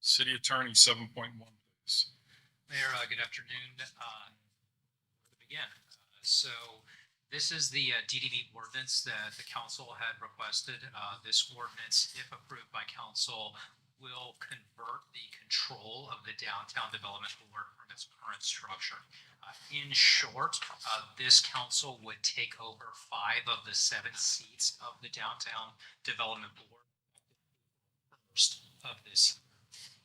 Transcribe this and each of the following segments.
City Attorney, 7.1, please. Mayor, good afternoon. Where to begin? So this is the DDB ordinance that the council had requested. This ordinance, if approved by council, will convert the control of the Downtown Development Board from its current structure. In short, this council would take over 5 of the 7 seats of the Downtown Development Board first of this year.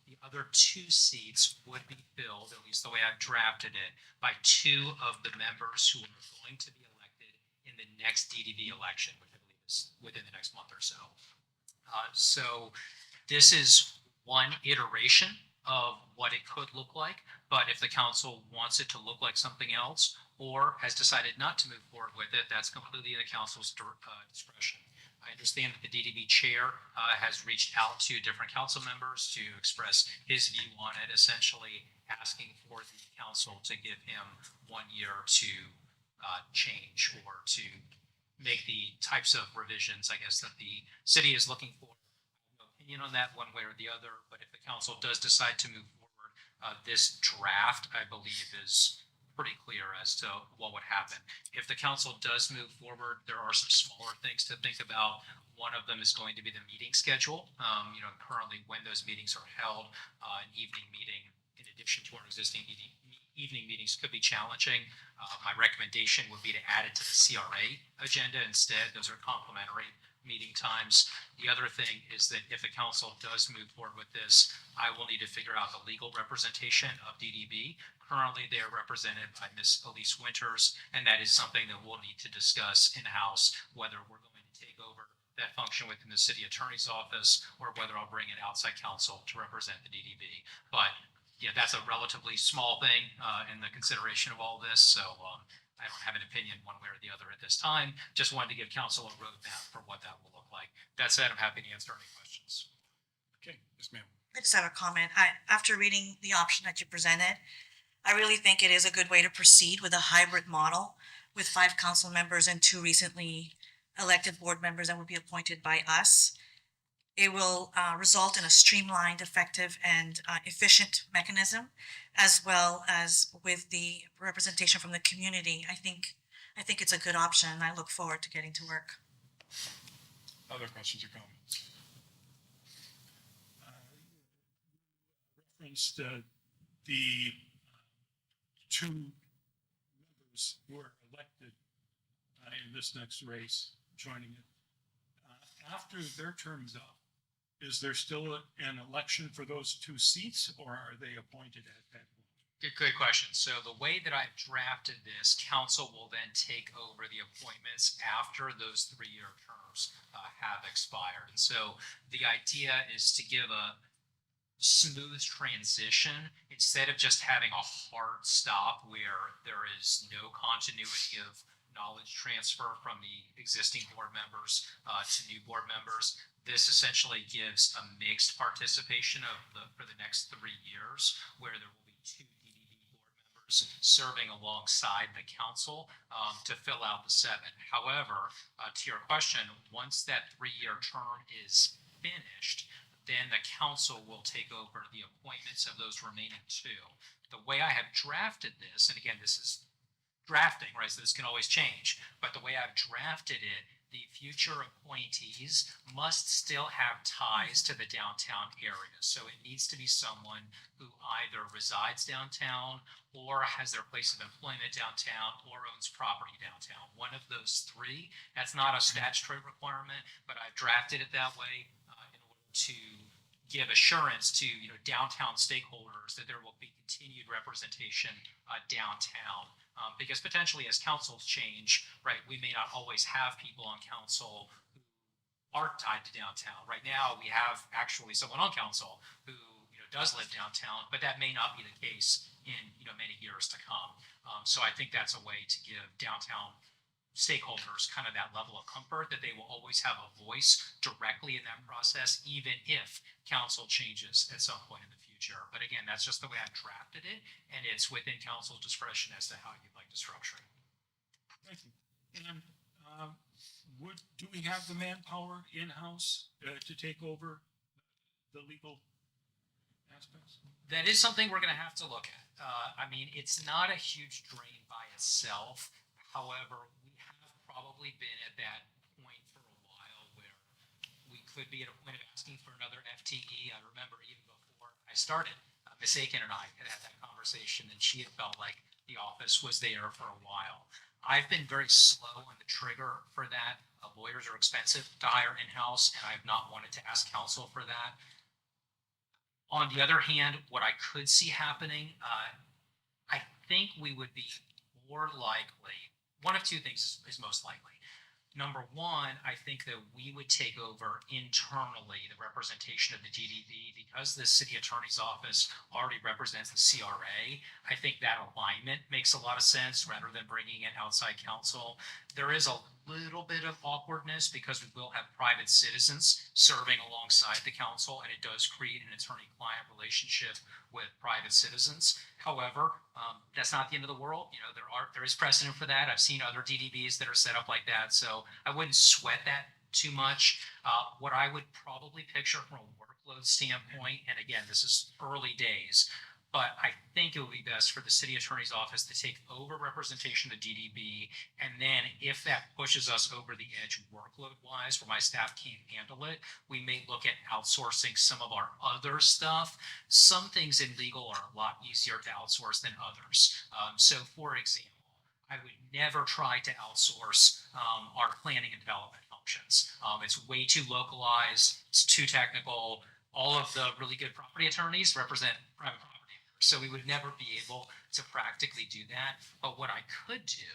The other 2 seats would be filled, at least the way I've drafted it, by 2 of the members who are going to be elected in the next DDB election, which I believe is within the next month or so. So this is one iteration of what it could look like, but if the council wants it to look like something else or has decided not to move forward with it, that's completely in the council's discretion. I understand that the DDB chair has reached out to different council members to express his view on it, essentially asking for the council to give him 1 year to change or to make the types of revisions, I guess, that the city is looking for. No opinion on that one way or the other, but if the council does decide to move forward, this draft, I believe, is pretty clear as to what would happen. If the council does move forward, there are some smaller things to think about. One of them is going to be the meeting schedule. Currently when those meetings are held, an evening meeting in addition to our existing evening meetings could be challenging. My recommendation would be to add it to the CRA agenda instead. Those are complementary meeting times. The other thing is that if the council does move forward with this, I will need to figure out the legal representation of DDB. Currently, they are represented by Ms. Elise Winters, and that is something that we'll need to discuss in-house, whether we're going to take over that function within the city attorney's office or whether I'll bring in outside counsel to represent the DDB. But yeah, that's a relatively small thing in the consideration of all this. So I don't have an opinion one way or the other at this time. Just wanted to give council a roadmap for what that will look like. That said, I'm happy to answer any questions. Okay, yes, ma'am. I just have a comment. After reading the option that you presented, I really think it is a good way to proceed with a hybrid model with 5 council members and 2 recently elected board members that will be appointed by us. It will result in a streamlined, effective, and efficient mechanism, as well as with the representation from the community. I think it's a good option, and I look forward to getting to work. Other questions or comments? Referenced the 2 members who are elected in this next race joining it. After their term's up, is there still an election for those 2 seats, or are they appointed at that point? Good question. So the way that I've drafted this, council will then take over the appointments after those 3-year terms have expired. And so the idea is to give a smooth transition instead of just having a hard stop where there is no continuity of knowledge transfer from the existing board members to new board members. This essentially gives a mixed participation for the next 3 years, where there will be 2 DDB board members serving alongside the council to fill out the 7. However, to your question, once that 3-year term is finished, then the council will take over the appointments of those remaining 2. The way I have drafted this, and again, this is drafting, right? So this can always change, but the way I've drafted it, the future appointees must still have ties to the downtown area. So it needs to be someone who either resides downtown or has their place of employment downtown or owns property downtown. One of those 3. That's not a statutory requirement, but I've drafted it that way in order to give assurance to downtown stakeholders that there will be continued representation downtown. Because potentially as councils change, right, we may not always have people on council who aren't tied to downtown. Right now, we have actually someone on council who does live downtown, but that may not be the case in many years to come. So I think that's a way to give downtown stakeholders kind of that level of comfort that they will always have a voice directly in that process, even if council changes at some point in the future. But again, that's just the way I drafted it, and it's within council's discretion as to how you'd like to structure it. Thank you. And do we have the manpower in-house to take over the legal aspects? That is something we're gonna have to look at. I mean, it's not a huge drain by itself. However, we have probably been at that point for a while where we could be at a point of asking for another FTE. I remember even before I started, Ms. Aiken and I had that conversation, and she had felt like the office was there for a while. I've been very slow on the trigger for that. Lawyers are expensive to hire in-house, and I've not wanted to ask counsel for that. On the other hand, what I could see happening, I think we would be more likely, one of two things is most likely. Number one, I think that we would take over internally the representation of the DDB because the city attorney's office already represents the CRA. I think that alignment makes a lot of sense rather than bringing in outside counsel. There is a little bit of awkwardness because we will have private citizens serving alongside the council, and it does create an attorney-client relationship with private citizens. However, that's not the end of the world. You know, there is precedent for that. I've seen other DDBs that are set up like that, so I wouldn't sweat that too much. What I would probably picture from a workload standpoint, and again, this is early days, but I think it would be best for the city attorney's office to take over representation of the DDB. And then if that pushes us over the edge workload wise, where my staff can't handle it, we may look at outsourcing some of our other stuff. Some things in legal are a lot easier to outsource than others. So for example, I would never try to outsource our planning and development functions. It's way too localized. It's too technical. All of the really good property attorneys represent private property. So we would never be able to practically do that. But what I could do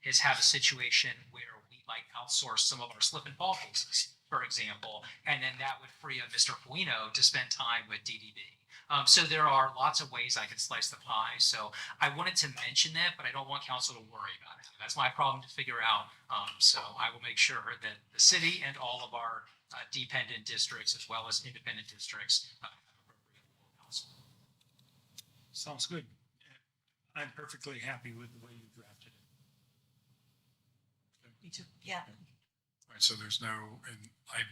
is have a situation where we might outsource some of our slip and fall cases, for example, and then that would free up Mr. Fuino to spend time with DDB. So there are lots of ways I could slice the pie. So I wanted to mention that, but I don't want council to worry about it. That's my problem to figure out. So I will make sure that the city and all of our dependent districts, as well as independent districts, have appropriate counsel. Sounds good. I'm perfectly happy with the way you drafted it. Me too. Yeah. All right, so there's no, and I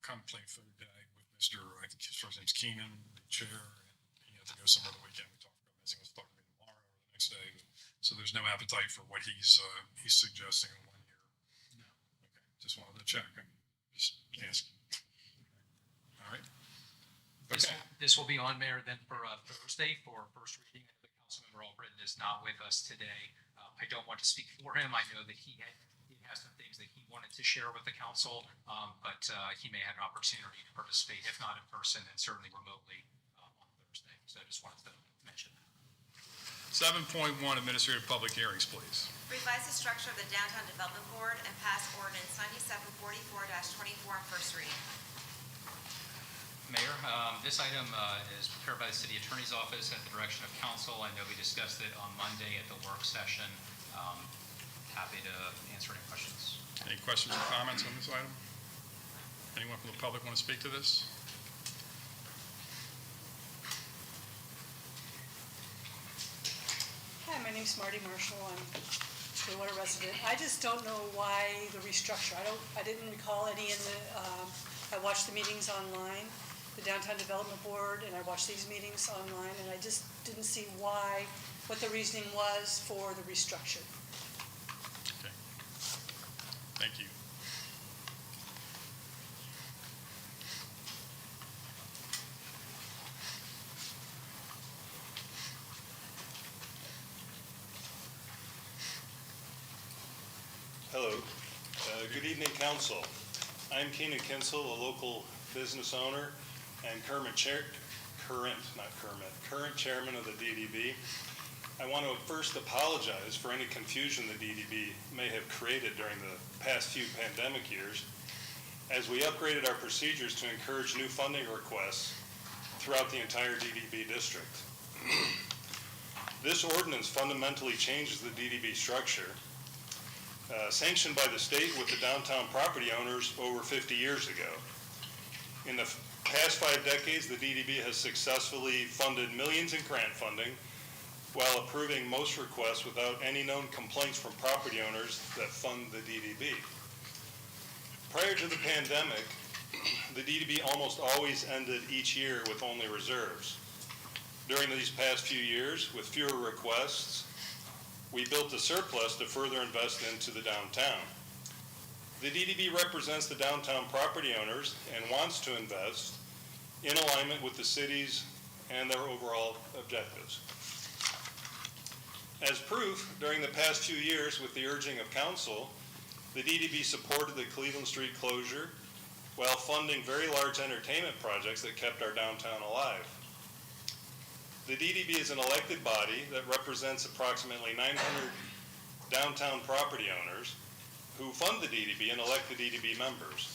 contemplate third day with Mr., I think his first name's Keenan, the chair, and he had to go somewhere the weekend. We talked about missing his thought meeting tomorrow or the next day. So there's no appetite for what he's suggesting in 1 year. No. Okay, just wanted to check and just ask. All right. Okay. This will be on, Mayor, then for Thursday for first reading. I know that Councilmember Albritton is not with us today. I don't want to speak for him. I know that he has some things that he wanted to share with the council, but he may have an opportunity to participate, if not in person, then certainly remotely on Thursday. So I just wanted to mention that. 7.1 Administrative Public Hearings, please. Revise the structure of the Downtown Development Board and pass ordinance 9744-24 on first reading. Mayor, this item is prepared by the City Attorney's Office at the direction of council. I know we discussed it on Monday at the work session. Happy to answer any questions. Any questions or comments on this item? Anyone from the public want to speak to this? Hi, my name's Marty Marshall. I'm a Clearwater resident. I just don't know why the restructure. I didn't recall any in the, I watched the meetings online, the Downtown Development Board, and I watched these meetings online, and I just didn't see what the reasoning was for the restructure. Okay. Thank you. Hello. Good evening, Council. I'm Keenan Kinsel, a local business owner and current chairman of the DDB. I want to first apologize for any confusion the DDB may have created during the past few pandemic years as we upgraded our procedures to encourage new funding requests throughout the entire DDB district. This ordinance fundamentally changes the DDB structure, sanctioned by the state with the downtown property owners over 50 years ago. In the past 5 decades, the DDB has successfully funded millions in grant funding while approving most requests without any known complaints from property owners that fund the DDB. Prior to the pandemic, the DDB almost always ended each year with only reserves. During these past few years, with fewer requests, we built a surplus to further invest into the downtown. The DDB represents the downtown property owners and wants to invest in alignment with the city's and their overall objectives. As proof, during the past few years, with the urging of council, the DDB supported the Cleveland Street closure while funding very large entertainment projects that kept our downtown alive. The DDB is an elected body that represents approximately 900 downtown property owners who fund the DDB and elect the DDB members.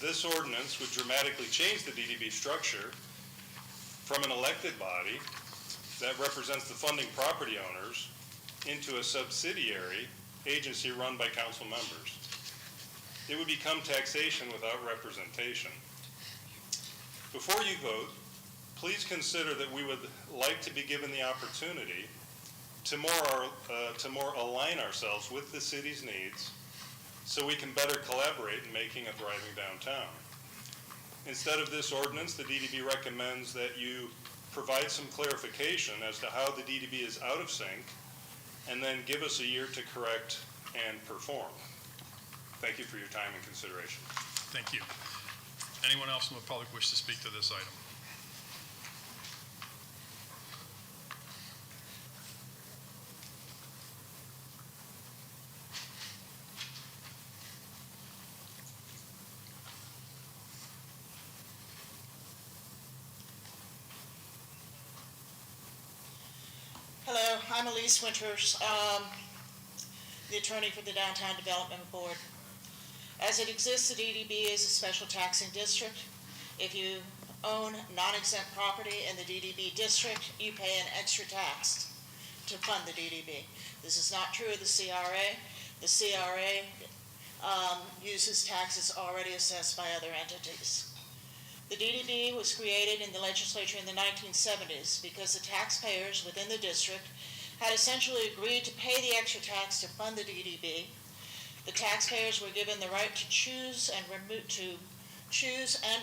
This ordinance would dramatically change the DDB structure from an elected body that represents the funding property owners into a subsidiary agency run by council members. It would become taxation without representation. Before you vote, please consider that we would like to be given the opportunity to more align ourselves with the city's needs so we can better collaborate in making a thriving downtown. Instead of this ordinance, the DDB recommends that you provide some clarification as to how the DDB is out of sync and then give us a year to correct and perform. Thank you for your time and consideration. Thank you. Anyone else in the public wish to speak to this item? Hello, I'm Elise Winters, the attorney for the Downtown Development Board. As it exists, the DDB is a special taxing district. If you own non-exempt property in the DDB district, you pay an extra tax to fund the DDB. This is not true of the CRA. The CRA uses taxes already assessed by other entities. The DDB was created in the legislature in the 1970s because the taxpayers within the district had essentially agreed to pay the extra tax to fund the DDB. The taxpayers were given the right to choose and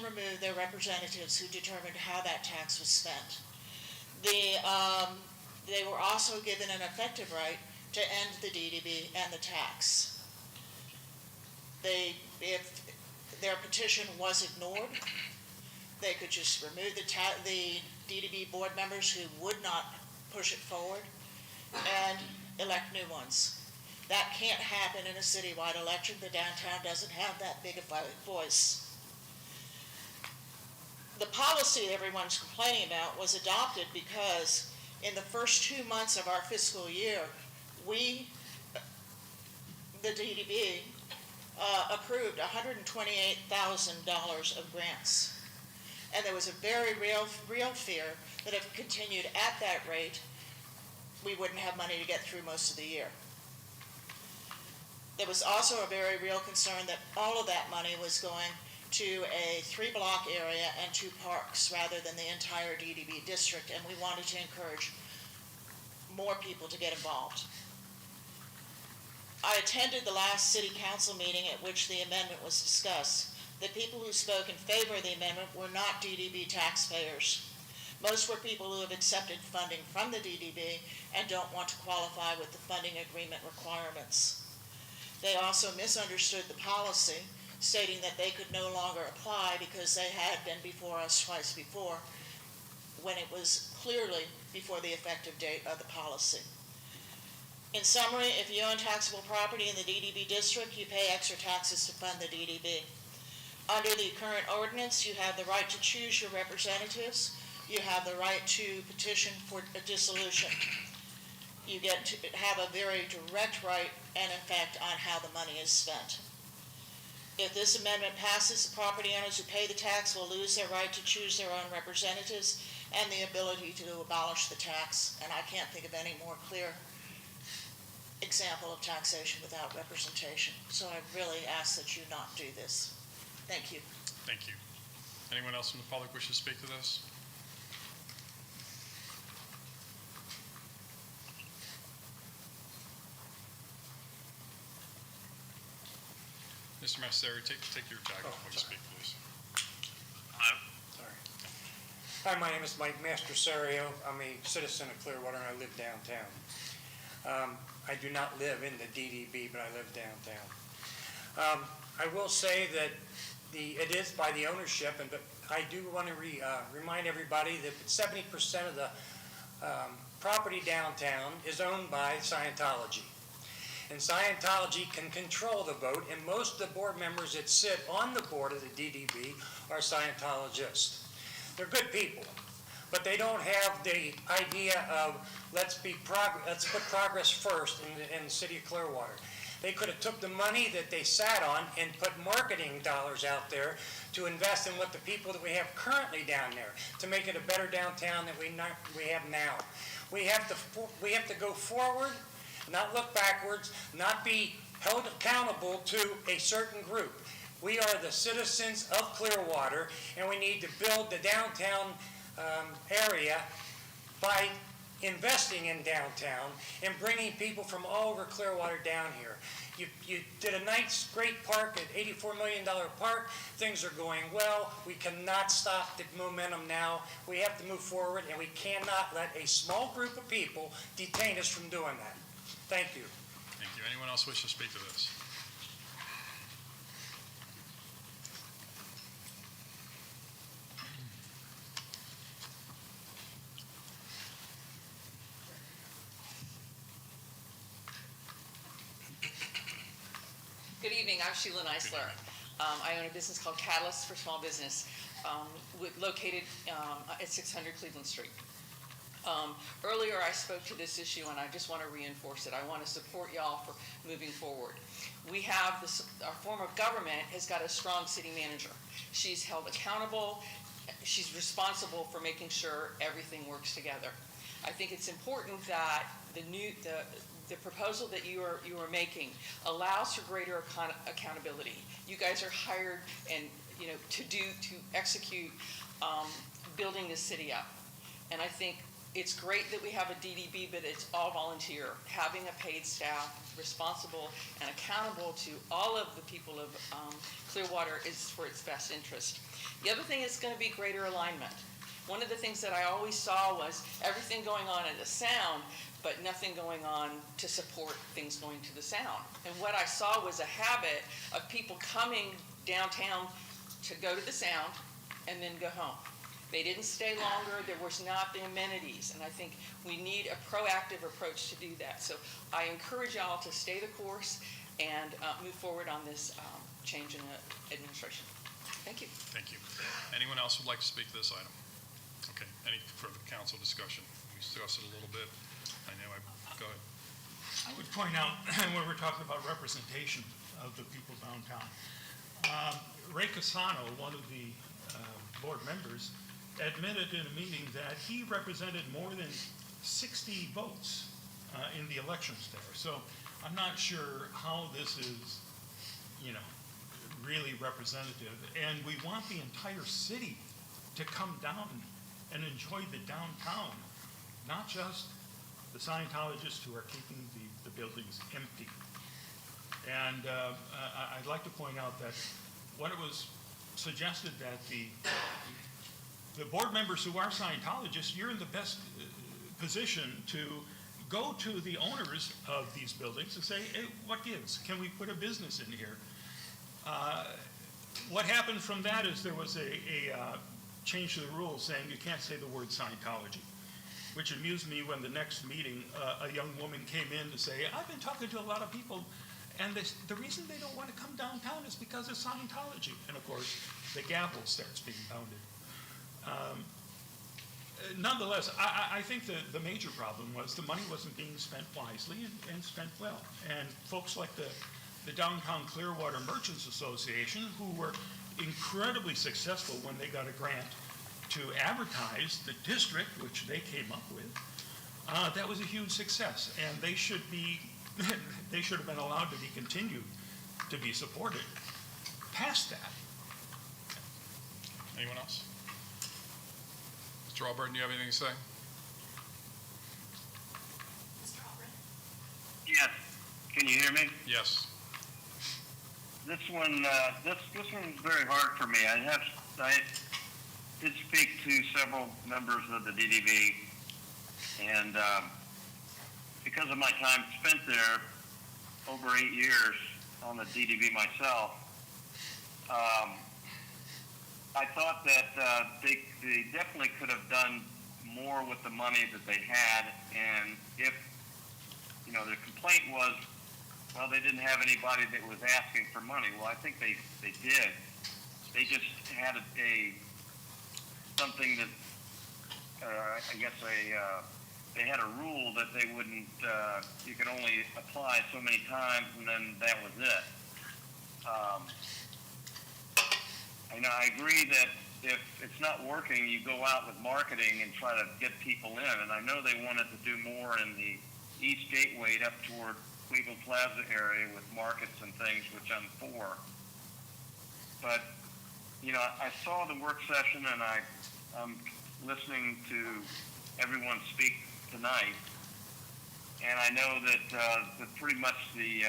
remove their representatives who determined how that tax was spent. They were also given an effective right to end the DDB and the tax. If their petition was ignored, they could just remove the DDB board members who would not push it forward and elect new ones. That can't happen in a citywide election. The downtown doesn't have that big of a voice. The policy everyone's complaining about was adopted because in the first 2 months of our fiscal year, we, the DDB, approved $128,000 of grants. And there was a very real fear that if it continued at that rate, we wouldn't have money to get through most of the year. There was also a very real concern that all of that money was going to a 3-block area and 2 parks rather than the entire DDB district, and we wanted to encourage more people to get involved. I attended the last city council meeting at which the amendment was discussed. The people who spoke in favor of the amendment were not DDB taxpayers. Most were people who have accepted funding from the DDB and don't want to qualify with the funding agreement requirements. They also misunderstood the policy, stating that they could no longer apply because they had been before us twice before, when it was clearly before the effective date of the policy. In summary, if you own taxable property in the DDB district, you pay extra taxes to fund the DDB. Under the current ordinance, you have the right to choose your representatives. You have the right to petition for a dissolution. You get to have a very direct right and effect on how the money is spent. If this amendment passes, the property owners who pay the tax will lose their right to choose their own representatives and the ability to abolish the tax. And I can't think of any more clear example of taxation without representation. So I really ask that you not do this. Thank you. Thank you. Anyone else from the public wish to speak to this? Mr. Masseri, take your jacket off when you speak, please. Hi, my name is Mike Mastrosario. I'm a citizen of Clearwater and I live downtown. I do not live in the DDB, but I live downtown. I will say that it is by the ownership, but I do want to remind everybody that 70% of the property downtown is owned by Scientology. And Scientology can control the vote, and most of the board members that sit on the board of the DDB are Scientologists. They're good people, but they don't have the idea of let's put progress first in the city of Clearwater. They could have took the money that they sat on and put marketing dollars out there to invest in what the people that we have currently down there, to make it a better downtown than we have now. We have to go forward, not look backwards, not be held accountable to a certain group. We are the citizens of Clearwater, and we need to build the downtown area by investing in downtown and bringing people from all over Clearwater down here. You did a nice, great park, an $84 million park. Things are going well. We cannot stop the momentum now. We have to move forward, and we cannot let a small group of people detain us from doing that. Thank you. Thank you. Anyone else wish to speak to this? Good evening, I'm Sheila Neisler. I own a business called Catalyst for Small Business, located at 600 Cleveland Street. Earlier I spoke to this issue and I just want to reinforce it. I want to support y'all for moving forward. We have our form of government has got a strong city manager. She's held accountable. She's responsible for making sure everything works together. I think it's important that the proposal that you are making allows for greater accountability. You guys are hired and to execute building this city up. And I think it's great that we have a DDB, but it's all volunteer. Having a paid staff responsible and accountable to all of the people of Clearwater is for its best interest. The other thing is going to be greater alignment. One of the things that I always saw was everything going on at the sound, but nothing going on to support things going to the sound. And what I saw was a habit of people coming downtown to go to the sound and then go home. They didn't stay longer. There was not the amenities. And I think we need a proactive approach to do that. So I encourage y'all to stay the course and move forward on this change in the administration. Thank you. Thank you. Anyone else would like to speak to this item? Okay. Any further council discussion? We discussed it a little bit. Go ahead. I would point out when we're talking about representation of the people downtown, Ray Casano, one of the board members, admitted in a meeting that he represented more than 60 votes in the elections there. So I'm not sure how this is, really representative. And we want the entire city to come down and enjoy the downtown, not just the Scientologists who are keeping the buildings empty. And I'd like to point out that when it was suggested that the board members who are Scientologists, you're in the best position to go to the owners of these buildings and say, hey, what gives? Can we put a business in here? What happened from that is there was a change to the rules saying you can't say the word Scientology, which amused me when the next meeting, a young woman came in to say, I've been talking to a lot of people, and the reason they don't want to come downtown is because of Scientology. And of course, the gavel starts being pounded. Nonetheless, I think the major problem was the money wasn't being spent wisely and spent well. And folks like the Downtown Clearwater Merchants Association, who were incredibly successful when they got a grant to advertise the district, which they came up with, that was a huge success. And they should have been allowed to be continued to be supported past that. Anyone else? Mr. Alburton, do you have anything to say? Mr. Albrecht? Yes. Can you hear me? Yes. This one's very hard for me. did speak to several members of the DDB, and because of my time spent there, over 8 years on the DDB myself, I thought that they definitely could have done more with the money that they had, and if, you know, their complaint was, well, they didn't have anybody that was asking for money. Well, I think they did. They just had something that, I guess they had a rule that they wouldn't, you could only apply so many times, and then that was it. I agree that if it's not working, you go out with marketing and try to get people in. And I know they wanted to do more in the East Gateway up toward Cleveland Plaza area with markets and things, which I'm for. But, you know, I saw the work session, and I'm listening to everyone speak tonight. And I know that pretty much it's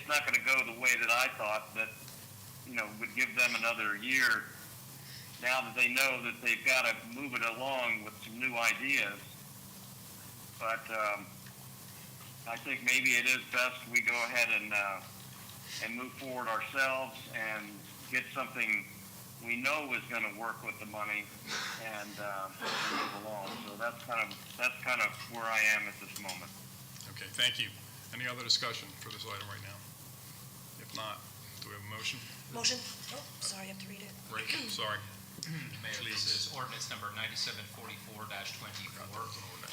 not going to go the way that I thought, that, you know, would give them another year now that they know that they've got to move it along with some new ideas. But I think maybe it is best we go ahead and move forward ourselves and get something we know is going to work with the money and move along. So that's kind of where I am at this moment. Okay, thank you. Any other discussion for this item right now? If not, do we have a motion? Motion, oh, sorry, I have to read it. Right, sorry. Mayor, this is ordinance number 9744-24,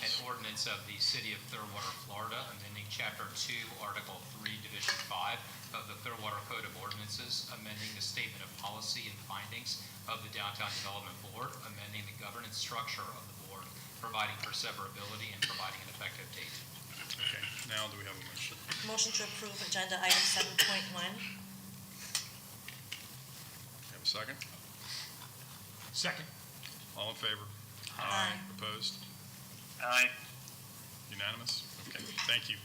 an ordinance of the City of Clearwater, Florida, amending Chapter 2, Article 3, Division 5 of the Clearwater Code of Ordinances, amending the statement of policy and findings of the Downtown Development Board, amending the governance structure of the board, providing for severability, and providing an effective date. Okay, now do we have a motion? Motion to approve agenda item 7.1. Have a second? Second. All in favor? Aye. Opposed? Aye. Unanimous? Okay, thank you.